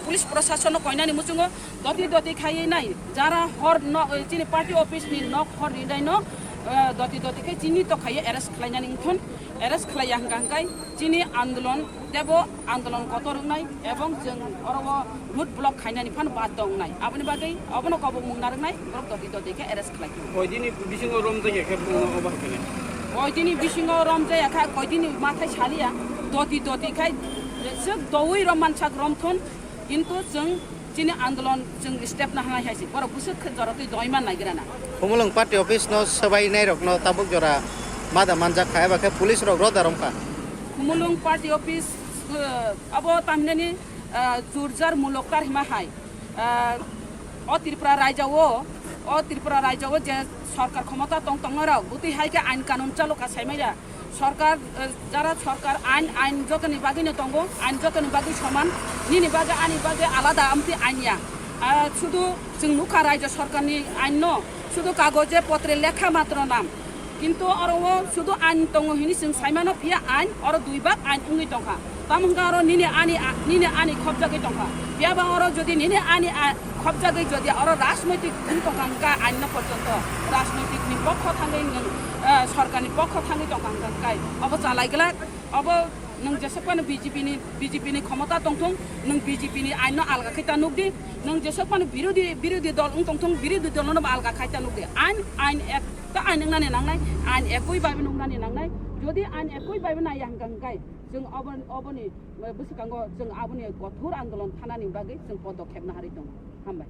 Police प्रशासन कयनानि मुचुङो दति दति खाइ नाय जारा हर न चिनि पार्टी अफिस नि नक हर रिदाय न दति दति खाइ चिनि तो खाइ अरेस्ट खालायनानि इंथन अरेस्ट खालाया हंगांगाय चिनि आंदोलन देबो आंदोलन कतरनाय एवं जों अरब रुट ब्लक खायनानि फान बाद दंनाय आबनि बागै अबनो कबो मुंनारनाय ब्लक दति दति खाइ अरेस्ट खालाय कयदिनि बिसिङो रमजाय खेब अबार खालाय कयदिनि बिसिङो रमजाय खा कयदिनि माथाय सालिया दति दति खाइ जों दवै रमानसाक रमथन किन्तु जों चिनि आंदोलन जों स्टेप ना हाय हायसि बर बुसु खजरतै दयमान नागिराना हुमुलुं पार्टी ऑफिस न सबाय नाय रक न ताबुक जरा मादा मानजा खाया बाके पुलिस रक रदारम का हुमुलुं पार्टी ऑफिस अब तामनेनि जुरजार मुलकतार हिमा हाय त्रिपुरा राज्यव जे सरकार क्षमता तंग तंगरा गुति हाय के आइन कानून चालू का साइमाया सरकार যারা সরকার আইন যতনি বাগিনে তঙ্গ আইন যতনি বাগি সমান নিনি বাগে আনি বাগে আলাদা আমতি আইনিয়া শুধু जों नुखा রাজ্য সরকারনি আইন ন শুধু কাগজে পত্রে লেখা মাত্র নাম কিন্তু আরো শুধু আইন তঙ্গ হিনি जों সাইমানো ফিয়া আইন আর দুই ভাগ আইন উঙ্গি তঙ্কা তামঙ্গা আর নিনি আনি খবজাগি তঙ্কা বিয়াবা আর যদি নিনি আনি খবজাগি যদি আর রাজনৈতিক তঙ্কা আইন না পর্যন্ত রাজনৈতিক নিপক্ষ থাঙ্গै सरकारनि पक्ष थाङै दंखांगाय अब चालायगला अब नों जेसेबानो बीजेपी नि क्षमता दंथं नों बीजेपी नि आइन आलगा खैता नुगदि नों जेसेबानो विरोधी दल दंथं विरोधी दल न आलगा खैता नुगदि आइन एक ता आइन नाने नांनाय आइन एकoi बाबे नाने नांनाय जदि आइन एकoi बाबे नाय हांगांगाय जों अबनि बुसुकांगो जों आबनि गथुर आन्दोलन थानानि बागै जों पदक्षेप ना हारि दं हामबाय।